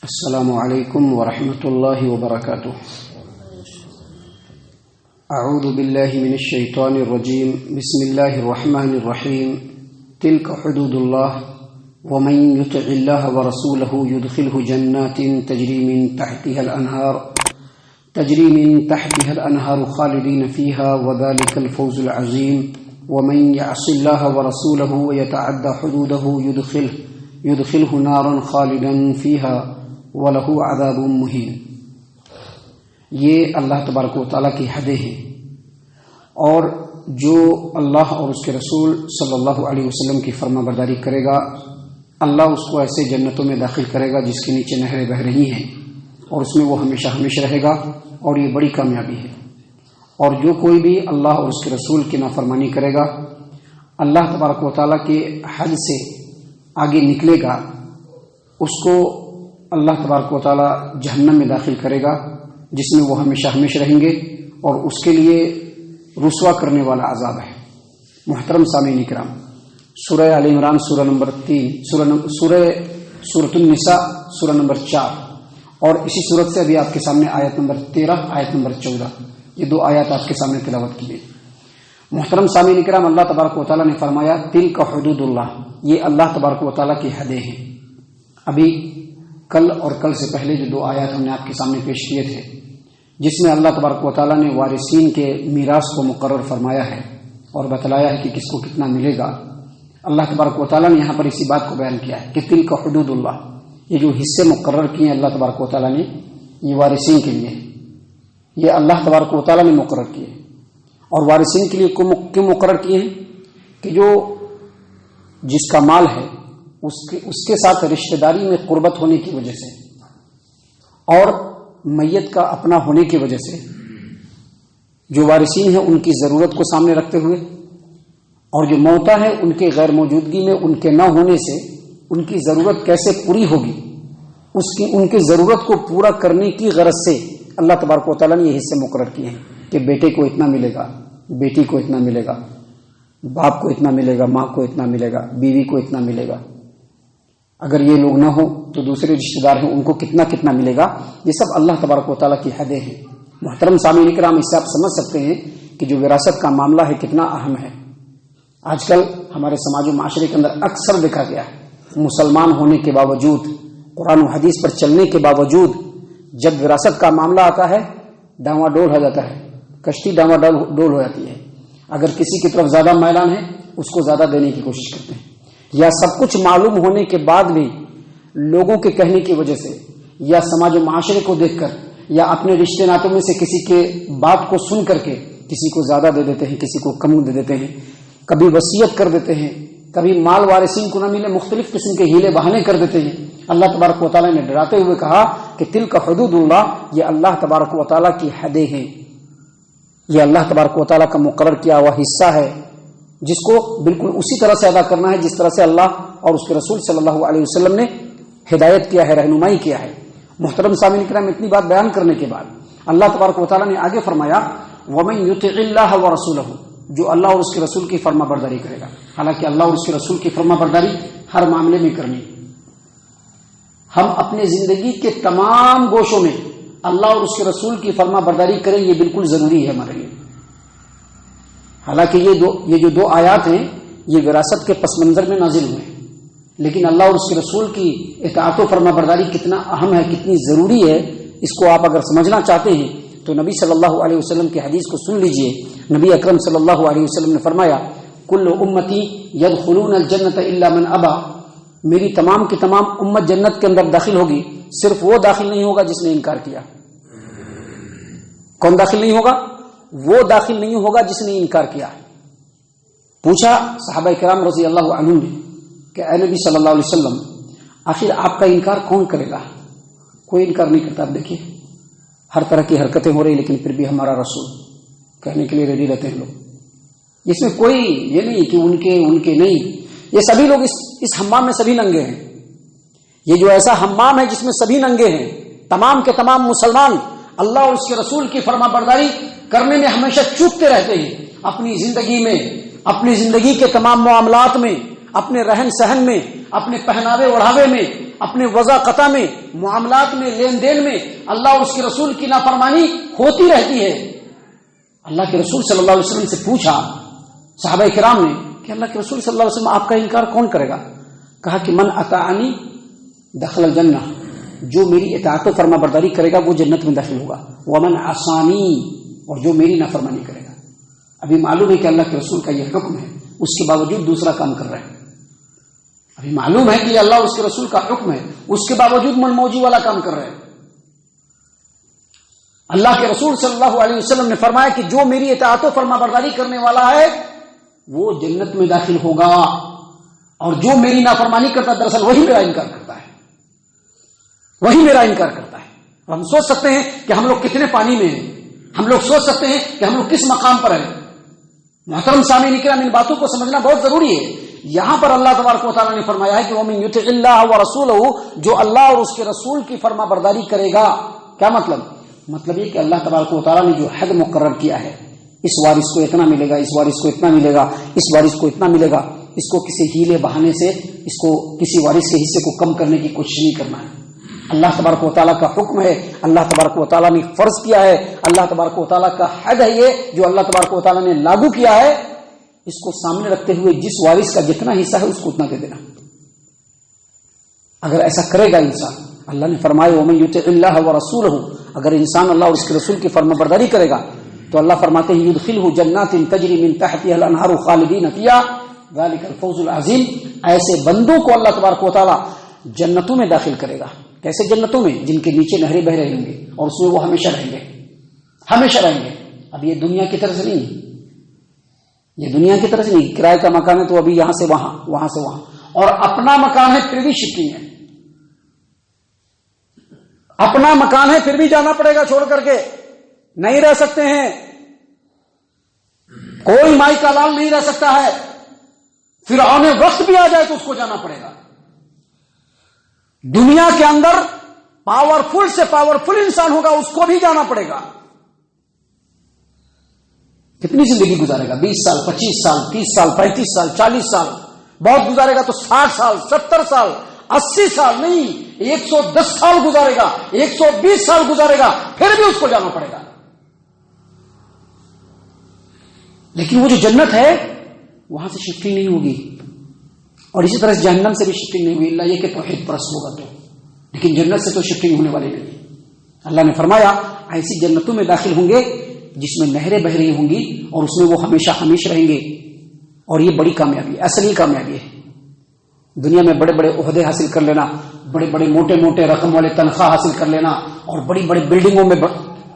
السلام علیکم ورحمۃ اللہ وبرکاتہ۔ اعوذ باللہ من الشیطان الرجیم، بسم اللہ الرحمن الرحیم۔ تلک حدود اللہ ومن یطع اللہ ورسولہ یدخلہ جنات تجری من تحتها الانہار خالدین فیہا وذلک الفوز العظیم۔ ومن یعص اللہ ورسولہ ویتعدى حدودہ یدخلہ نارا خالدا فیہا وَلَهُ عَذَابٌ مُّهِينٌ۔ یہ اللہ تبارک و تعالیٰ کی حدیں ہیں، اور جو اللہ اور اس کے رسول صلی اللہ علیہ وسلم کی فرما برداری کرے گا، اللہ اس کو ایسے جنتوں میں داخل کرے گا جس کے نیچے نہریں بہہ رہی ہیں، اور اس میں وہ ہمیشہ ہمیشہ رہے گا، اور یہ بڑی کامیابی ہے۔ اور جو کوئی بھی اللہ اور اس کے رسول کی نافرمانی کرے گا، اللہ تبارک و تعالیٰ کے حد سے آگے نکلے گا، اس کو اللہ تبارک و تعالیٰ جہنم میں داخل کرے گا، جس میں وہ ہمیشہ ہمیشہ رہیں گے، اور اس کے لیے رسوا کرنے والا عذاب ہے۔ محترم سامعین کرام، سورہ آل عمران سورہ نمبر 3، سورۃ النساء سورہ نمبر 4، اور اسی سورت سے ابھی آپ کے سامنے آیت نمبر 13، آیت نمبر 14، یہ دو آیات آپ کے سامنے تلاوت کی گئی۔ محترم سامعین کرام، اللہ تبارک و تعالیٰ نے فرمایا تلک حدود اللہ، یہ اللہ تبارک و تعالیٰ کی حدیں ہیں۔ ابھی کل اور کل سے پہلے جو دو آیات ہم نے آپ کے سامنے پیش کیے تھے، جس میں اللہ تبارک و تعالیٰ نے وارثین کے میراث کو مقرر فرمایا ہے اور بتلایا ہے کہ کس کو کتنا ملے گا، اللہ تبارک و تعالیٰ نے یہاں پر اسی بات کو بیان کیا ہے کہ تلک حدود اللہ، یہ جو حصے مقرر کیے ہیں اللہ تبارک و تعالیٰ نے، یہ وارثین کے لیے، یہ اللہ تبارک و تعالیٰ نے مقرر کیے۔ اور وارثین کے لیے کیوں مقرر کیے ہیں؟ کہ جو جس کا مال ہے اس کے ساتھ رشتہ داری میں قربت ہونے کی وجہ سے، اور میت کا اپنا ہونے کی وجہ سے، جو وارثین ہیں ان کی ضرورت کو سامنے رکھتے ہوئے، اور جو موتا ہے ان کے غیر موجودگی میں ان کے نہ ہونے سے ان کی ضرورت کیسے پوری ہوگی، ان کی ضرورت کو پورا کرنے کی غرض سے اللہ تبارک و تعالیٰ نے یہ حصے مقرر کیے ہیں کہ بیٹے کو اتنا ملے گا، بیٹی کو اتنا ملے گا، باپ کو اتنا ملے گا، ماں کو اتنا ملے گا، بیوی کو اتنا ملے گا، اگر یہ لوگ نہ ہوں تو دوسرے رشتہ دار ہیں ان کو کتنا کتنا ملے گا۔ یہ سب اللہ تبارک و تعالیٰ کی حدیں ہیں۔ محترم سامعین کرام، اس سے آپ سمجھ سکتے ہیں کہ جو وراثت کا معاملہ ہے کتنا اہم ہے۔ آج کل ہمارے سماج و معاشرے کے اندر اکثر دیکھا گیا ہے، مسلمان ہونے کے باوجود، قرآن و حدیث پر چلنے کے باوجود، جب وراثت کا معاملہ آتا ہے ڈاواں ڈول ہو جاتا ہے، کشتی ڈاواں ڈول ہو جاتی ہے۔ اگر کسی کی طرف زیادہ میلان ہے اس کو زیادہ دینے کی کوشش کرتے ہیں، یا سب کچھ معلوم ہونے کے بعد بھی لوگوں کے کہنے کی وجہ سے، یا سماج و معاشرے کو دیکھ کر، یا اپنے رشتے ناتوں میں سے کسی کے بات کو سن کر کے کسی کو زیادہ دے دیتے ہیں، کسی کو کم دے دیتے ہیں، کبھی وصیت کر دیتے ہیں، کبھی مال وارثین کو نہ ملے مختلف قسم کے ہیلے بہانے کر دیتے ہیں۔ اللہ تبارک و تعالیٰ نے ڈراتے ہوئے کہا کہ تلک حدود اللہ، یہ اللہ تبارک و تعالیٰ کی حدیں ہیں، یہ اللہ تبارک و تعالیٰ کا مقرر کیا ہوا حصہ ہے، جس کو بالکل اسی طرح سے ادا کرنا ہے جس طرح سے اللہ اور اس کے رسول صلی اللہ علیہ وسلم نے ہدایت کیا ہے، رہنمائی کیا ہے۔ محترم سامعین کرام، اتنی بات بیان کرنے کے بعد اللہ تبارک و تعالیٰ نے آگے فرمایا وَمَن يُطِعِ اللَّهَ وَرَسُولَهُ، جو اللہ اور اس کے رسول کی فرما برداری کرے گا۔ حالانکہ اللہ اور اس کے رسول کی فرما برداری ہر معاملے میں کرنی، ہم اپنے زندگی کے تمام گوشوں میں اللہ اور اس کے رسول کی فرما برداری کریں، یہ بالکل ضروری ہے ہمارے لیے۔ حالانکہ یہ جو دو آیات ہیں یہ وراثت کے پس منظر میں نازل ہوئے ہیں، لیکن اللہ اور اس کے رسول کی اطاعت و فرما برداری کتنا اہم ہے، کتنی ضروری ہے، اس کو آپ اگر سمجھنا چاہتے ہیں تو نبی صلی اللہ علیہ وسلم کی حدیث کو سن لیجئے۔ نبی اکرم صلی اللہ علیہ وسلم نے فرمایا کل امتی یدخلون الجنت الا من ابا، میری تمام کی تمام امت جنت کے اندر داخل ہوگی، صرف وہ داخل نہیں ہوگا جس نے انکار کیا۔ کون داخل نہیں ہوگا؟ وہ داخل نہیں ہوگا جس نے انکار کیا۔ پوچھا صحابہ کرام رضی اللہ عنہم نے کہ اے نبی صلی اللہ علیہ وسلم، آخر آپ کا انکار کون کرے گا؟ کوئی انکار نہیں کرتا۔ آپ دیکھیے ہر طرح کی حرکتیں ہو رہی، لیکن پھر بھی ہمارا رسول کہنے کے لیے ریڈی رہتے ہیں لوگ۔ اس میں کوئی یہ نہیں کہ ان کے نہیں، یہ سبھی لوگ اس حمام میں سبھی ننگے ہیں۔ یہ جو ایسا حمام ہے جس میں سبھی ننگے ہیں، تمام کے تمام مسلمان اللہ اور اس کے رسول کی فرما برداری کرنے میں ہمیشہ چوکتے رہتے ہیں، اپنی زندگی میں، اپنی زندگی کے تمام معاملات میں، اپنے رہن سہن میں، اپنے پہناوے اوڑھاوے میں، اپنے وضع قطع میں، معاملات میں، لین دین میں اللہ اور اس کے رسول کی نافرمانی ہوتی رہتی ہے۔ اللہ کے رسول صلی اللہ علیہ وسلم سے پوچھا صحابہ کرام نے کہ اللہ کے رسول صلی اللہ علیہ وسلم آپ کا انکار کون کرے گا؟ کہا کہ من اطاعنی دخل الجنہ، جو میری اطاعت و فرما برداری کرے گا وہ جنت میں داخل ہوگا، ومن عصانی، اور جو میری نافرمانی کرے گا۔ ابھی معلوم ہے کہ اللہ کے رسول کا یہ حکم ہے، اس کے باوجود دوسرا کام کر رہے ہیں۔ ابھی معلوم ہے کہ اللہ اور اس کے رسول کا حکم ہے، اس کے باوجود من موجی والا کام کر رہے ہیں۔ اللہ کے رسول صلی اللہ علیہ وسلم نے فرمایا کہ جو میری اطاعت و فرما برداری کرنے والا ہے وہ جنت میں داخل ہوگا، اور جو میری نافرمانی کرتا ہے دراصل وہی میرا انکار کرتا ہے، وہی میرا انکار کرتا ہے۔ اور ہم سوچ سکتے ہیں کہ ہم لوگ کتنے پانی میں ہیں، ہم لوگ سوچ سکتے ہیں کہ ہم لوگ کس مقام پر ہیں۔ محترم سامعین کرام، ان باتوں کو سمجھنا بہت ضروری ہے۔ یہاں پر اللہ تبارک و تعالیٰ نے فرمایا ہے کہ وَمَن يُطِعِ اللَّهَ وَرَسُولَهُ، جو اللہ اور اس کے رسول کی فرما برداری کرے گا۔ کیا مطلب یہ کہ اللہ تبارک و تعالیٰ نے جو حد مقرر کیا ہے، اس وارث کو اتنا ملے گا، اس وارث کو اتنا ملے گا، اس وارث کو اتنا ملے گا، اس کو کسی ہیلے بہانے سے اس کو کسی وارث کے حصے کو کم کرنے کی کوشش نہیں کرنا ہے۔ اللہ تبارک و تعالیٰ کا حکم ہے، اللہ تبارک و تعالیٰ نے فرض کیا ہے، اللہ تبارک و تعالیٰ کا حد ہے یہ جو اللہ تبارک و تعالیٰ نے لاگو کیا ہے، اس کو سامنے رکھتے ہوئے جس وارث کا جتنا حصہ ہے اس کو اتنا دے دینا۔ اگر ایسا کرے گا انسان، اللہ نے فرمایا وَمَن يُطِعِ اللَّهَ وَرَسُولَهُ، اگر انسان اللہ اور اس کے رسول کی فرما برداری کرے گا تو اللہ فرماتے ہیں يُدْخِلْهُ جَنَّاتٍ تَجْرِي مِن تَحْتِهَا الْأَنْهَارُ خَالِدِينَ فِيهَا ذَلِكَ الْفَوْزُ الْعَظِيمُ، ایسے بندوں کو اللہ تبارک و تعالیٰ جنتوں میں داخل کرے گا۔ کیسے جنتوں میں؟ جن کے نیچے نہریں بہ رہیں گے اور اس میں وہ ہمیشہ رہیں گے، ہمیشہ رہیں گے۔ اب یہ دنیا کی طرح سے نہیں، یہ دنیا کی طرح سے نہیں، کرائے کا مکان ہے تو ابھی یہاں سے وہاں، وہاں سے وہاں، اور اپنا مکان ہے پھر بھی شفٹنگ ہے، اپنا مکان ہے پھر بھی جانا پڑے گا چھوڑ کر کے، نہیں رہ سکتے ہیں، کوئی مائی کا لال نہیں رہ سکتا ہے، فرعون وقت بھی آ جائے تو اس کو جانا پڑے گا۔ دنیا کے اندر پاورفل سے پاورفل انسان ہوگا اس کو بھی جانا پڑے گا۔ کتنی زندگی گزارے گا؟ 20 سال، 25 سال، 30 سال، 35 سال، 40 سال، بہت گزارے گا تو 60 سال، 70 سال، 80 سال نہیں، 110 سال گزارے گا، 120 سال گزارے گا، پھر بھی اس کو جانا پڑے گا۔ لیکن وہ جو جنت ہے وہاں سے شفٹنگ نہیں ہوگی، اور اسی طرح جہنم سے بھی شفٹنگ نہیں ہوگی، اللہ یہ کہ توحید پرست ہوگا تو، لیکن جنت سے تو شفٹنگ ہونے والی نہیں۔ اللہ نے فرمایا ایسی جنتوں میں داخل ہوں گے جس میں نہریں بہ رہی ہوں گی اور اس میں وہ ہمیشہ ہمیشہ رہیں گے، اور یہ بڑی کامیابی ہے، اصلی کامیابی ہے۔ دنیا میں بڑے بڑے عہدے حاصل کر لینا، بڑے بڑے موٹے موٹے رقم والے تنخواہ حاصل کر لینا، اور بڑی بڑی بلڈنگوں میں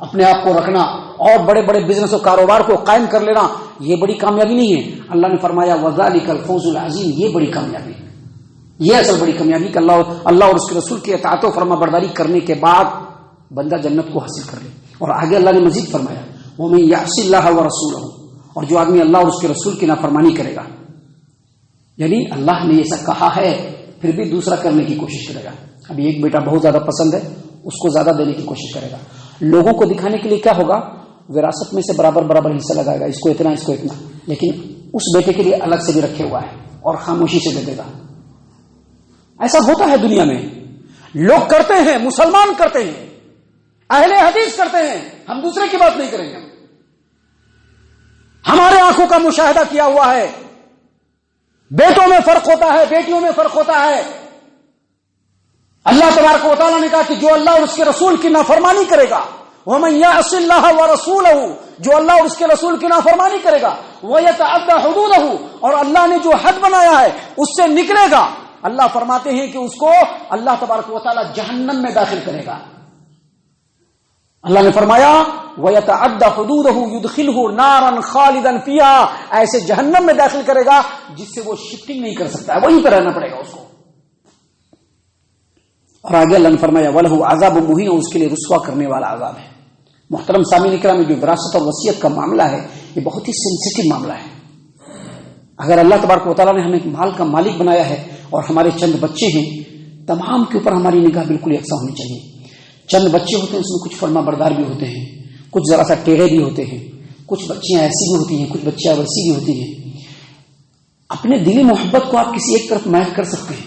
اپنے آپ کو رکھنا، اور بڑے بڑے بزنس و کاروبار کو قائم کر لینا، یہ بڑی کامیابی نہیں ہے۔ اللہ نے فرمایا وَذَلِكَ الْفَوْزُ الْعَظِيمُ، یہ بڑی کامیابی ہے، یہ اصل بڑی کامیابی کہ اللہ اور اس کے رسول کی اطاعت و فرما برداری کرنے کے بعد بندہ جنت کو حاصل کر لے۔ اور آگے اللہ نے مزید فرمایا وَمَن يَعْصِ اللَّهَ وَرَسُولَهُ، اور جو آدمی اللہ اور اس کے رسول کی نافرمانی کرے گا، یعنی اللہ نے ایسا کہا ہے پھر بھی دوسرا کرنے کی کوشش کرے گا۔ ابھی ایک بیٹا بہت زیادہ پسند ہے، اس کو زیادہ دینے کی کوشش کرے گا، لوگوں کو دکھانے کے لیے کیا ہوگا، وراثت میں سے برابر برابر حصہ لگائے گا، اس کو اتنا، اس کو اتنا، لیکن اس بیٹے کے لیے الگ سے بھی رکھے ہوا ہے اور خاموشی سے دے دے گا۔ ایسا ہوتا ہے دنیا میں، لوگ کرتے ہیں، مسلمان کرتے ہیں، اہل حدیث کرتے ہیں، ہم دوسرے کی بات نہیں کریں گے، ہمارے آنکھوں کا مشاہدہ کیا ہوا ہے۔ بیٹوں میں فرق ہوتا ہے، بیٹیوں میں فرق ہوتا ہے۔ اللہ تبارک و تعالیٰ نے کہا کہ جو اللہ اور اس کے رسول کی نافرمانی کرے گا، وَمَن يَعْصِ اللَّهَ وَرَسُولَهُ، جو اللہ اور اس کے رسول کی نافرمانی کرے گا، وَيَتَعَدَّ حُدُودَهُ، اور اللہ نے جو حد بنایا ہے اس سے نکلے گا، اللہ فرماتے ہیں کہ اس کو اللہ تبارک و تعالیٰ جہنم میں داخل کرے گا۔ اللہ نے فرمایا وَيَتَعَدَّ حُدُودَهُ يُدْخِلْهُ نَارًا خَالِدًا فِيهَا، ایسے جہنم میں داخل کرے گا جس سے وہ شفٹنگ نہیں کر سکتا ہے، وہیں پہ رہنا پڑے گا اس کو۔ اور آگے اللہ نے فرمایا وَلَهُ عَذَابٌ مُهِينٌ، اور اس کے لیے رسوا کرنے والا عذاب ہے۔ محترم سامعین کرام، جو وراثت اور وصیت کا معاملہ ہے یہ بہت ہی سینسیٹیو معاملہ ہے۔ اگر اللہ تبارک و تعالیٰ نے ہمیں مال کا مالک بنایا ہے اور ہمارے چند بچے ہیں، تمام کے اوپر ہماری نگاہ بالکل یکساں ہونی چاہیے۔ چند بچے ہوتے ہیں اس میں کچھ فرما بردار بھی ہوتے ہیں، کچھ ذرا سا ٹیڑھے بھی ہوتے ہیں، کچھ بچیاں ایسی بھی ہوتی ہیں، کچھ بچیاں ویسی بھی ہوتی ہیں۔ اپنے دلی محبت کو آپ کسی ایک طرف مائل کر سکتے ہیں،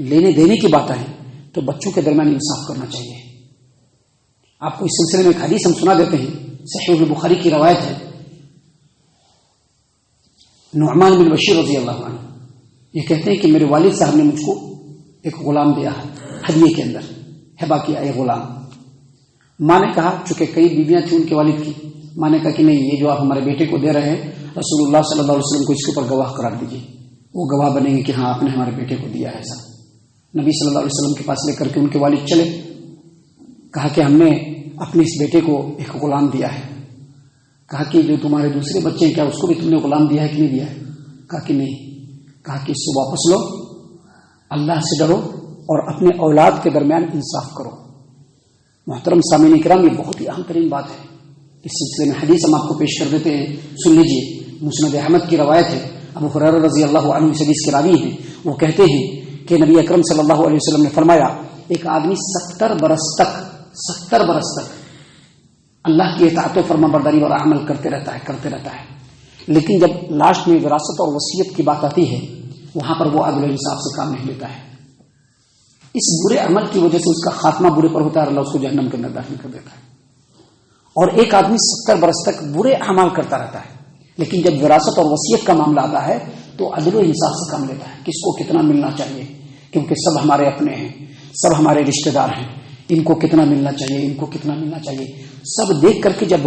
لینے دینے کی بات آئے, تو بچوں کے درمیان انصاف کرنا چاہیے. آپ کو اس سلسلے میں ایک حدیث ہم سنا دیتے ہیں, صحیح البخاری کی روایت ہے. نعمان بن بشیر رضی اللہ عنہ یہ کہتے ہیں کہ میرے والد صاحب نے مجھ کو ایک غلام دیا ہے, ہدیے کے اندر ہبا کیا ایک غلام. ماں نے کہا, چونکہ کئی بیویاں تھیں ان کے والد کی, ماں نے کہا کہ نہیں, یہ جو آپ ہمارے بیٹے کو دے رہے ہیں رسول اللہ صلی اللہ علیہ وسلم کو اس کے اوپر گواہ قرار دیجیے. وہ گواہ بنیں گے کہ ہاں آپ نے ہمارے بیٹے کو دیا ہے ایسا. نبی صلی اللہ علیہ وسلم کے پاس لے کر کے ان کے والد چلے, کہا کہ ہم نے اپنے اس بیٹے کو ایک غلام دیا ہے. کہا کہ جو تمہارے دوسرے بچے ہیں کیا اس کو بھی تم نے غلام دیا ہے کہ نہیں دیا ہے؟ کہا کہ نہیں. کہا کہ اس سے واپس لو, اللہ سے ڈرو اور اپنے اولاد کے درمیان انصاف کرو. محترم سامعین کرام, یہ بہت ہی اہم ترین بات ہے. اس سلسلے میں حدیث ہم آپ کو پیش کر دیتے ہیں, سن لیجئے. مسند احمد کی روایت ہے, ابو ہریرہ رضی اللہ عنہ اس حدیث کے راوی ہیں. وہ کہتے ہیں کہ نبی اکرم صلی اللہ علیہ وسلم نے فرمایا, ایک آدمی 70 برس تک اللہ کی اطاعت و فرما برداری اور عمل کرتے رہتا ہے, لیکن جب لاسٹ میں وراثت اور وصیت کی بات آتی ہے وہاں پر وہ عدل و انصاف سے کام نہیں لیتا ہے. اس برے عمل کی وجہ سے اس کا خاتمہ برے پر ہوتا ہے اور اللہ اس کو جہنم کے اندر داخل کر دیتا ہے. اور ایک آدمی 70 برس تک برے اعمال کرتا رہتا ہے, لیکن جب وراثت اور وصیت کا معاملہ آتا ہے تو عدل و انصاف سے کام لیتا ہے. کس کو کتنا ملنا چاہیے, کیونکہ سب ہمارے اپنے ہیں, سب ہمارے رشتہ دار ہیں, ان کو کتنا ملنا چاہیے, ان کو کتنا ملنا چاہیے, سب دیکھ کر کے جب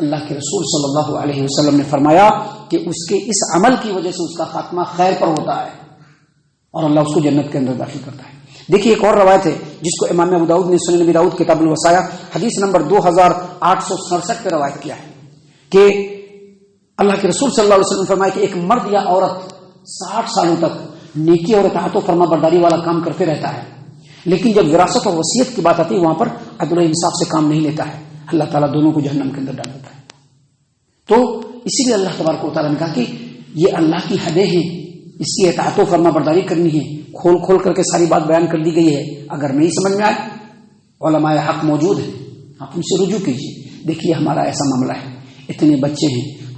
اللہ کے رسول صلی اللہ علیہ وسلم نے فرمایا کہ اس کے اس عمل کی وجہ سے اس کا خاتمہ خیر پر ہوتا ہے اور اللہ اس کو جنت کے اندر داخل کرتا ہے. دیکھیے ایک اور روایت ہے جس کو امام ابو داؤد نے سنن نبی داؤد کتاب الوصایا حدیث نمبر 2867 پہ روایت کیا ہے کہ اللہ کے رسول صلی اللہ علیہ وسلم نے فرمایا کہ ایک مرد یا عورت 60 سالوں تک نیکی اور اطاعت و فرما برداری والا کام کرتے رہتا ہے, لیکن جب وراثت اور وصیت کی بات آتی ہے وہاں پر عدل و انصاف سے کام نہیں لیتا ہے, اللہ تعالیٰ دونوں کو جہنم کے اندر ڈال دیتا ہے. تو اسی لیے اللہ تبارک و تعالیٰ نے کہا کہ یہ اللہ کی حدیں ہیں, اس کی اطاعت و فرما برداری کرنی ہے. کھول کر کے ساری بات بیان کر دی گئی ہے. اگر نہیں سمجھ میں آئے, علماء حق موجود ہیں, آپ ان سے رجوع کیجیے. دیکھیے ہمارا ایسا معاملہ ہے, اتنے بچے ہیں,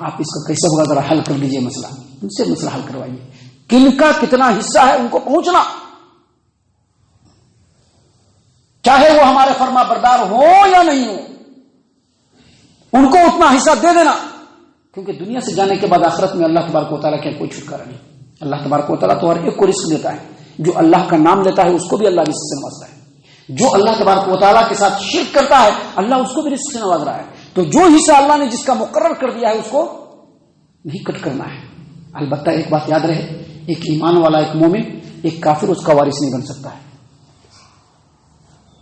آپ اس کا کیسے ہوگا ذرا حل کر لیجیے مسئلہ, ان سے مسئلہ حل کروائیے. کن کا کتنا حصہ ہے ان کو پہنچنا, چاہے وہ ہمارے فرما بردار ہو یا نہیں ہو, ان کو اتنا حصہ دے دینا, کیونکہ دنیا سے جانے کے بعد آخرت میں اللہ تبارک و تعالیٰ کا کوئی چھٹکارا نہیں. اللہ تبارک و تعالیٰ تو ہر ایک کو رزق دیتا ہے, جو اللہ کا نام لیتا ہے اس کو بھی اللہ رزق سے نوازتا ہے, جو اللہ تبارک و تعالیٰ کے ساتھ شرک کرتا ہے اللہ اس کو بھی رزق سے نواز رہا ہے. تو جو حصہ اللہ نے جس کا مقرر کر دیا ہے اس کو نہیں کٹ کرنا ہے. البتہ ایک بات یاد رہے, ایک ایمان والا, ایک مومن, ایک کافر اس کا وارث نہیں بن سکتا ہے.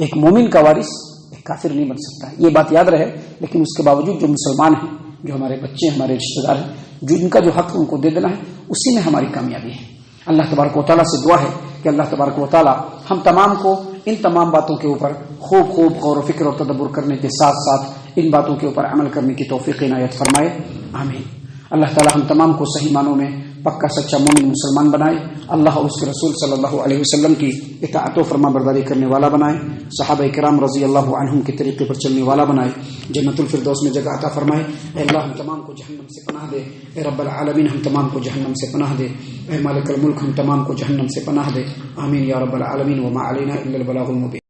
ایک مومن کا وارث ایک کافر نہیں بن سکتا ہے, یہ بات یاد رہے. لیکن اس کے باوجود جو مسلمان ہیں, جو ہمارے بچے, ہمارے رشتہ دار ہیں, جو ان کا جو حق ان کو دے دینا ہے, اسی میں ہماری کامیابی ہے. اللہ تبارک و تعالیٰ سے دعا ہے کہ اللہ تبارک و تعالیٰ ہم تمام کو ان تمام باتوں کے اوپر خوب غور و فکر اور تدبر کرنے کے ساتھ ساتھ ان باتوں کے اوپر عمل کرنے کی توفیق عنایت فرمائے, آمین. اللہ تعالیٰ ہم تمام کو صحیح معنوں میں پکا سچا مومن مسلمان بنائے, اللہ اور اس کے رسول صلی اللہ علیہ وسلم کی اطاعت و فرما برداری کرنے والا بنائے, صحابہ کرام رضی اللہ عنہم کے طریقے پر چلنے والا بنائے, جنت الفردوس میں جگہ عطا فرمائے. اے اللہ ہم تمام کو جہنم سے پناہ دے, اے رب العالمین ہم تمام کو جہنم سے پناہ دے, اے مالک الملک ہم تمام کو جہنم سے پناہ دے, آمین یا رب العالمین. وما علینا الا البلاغ المبین.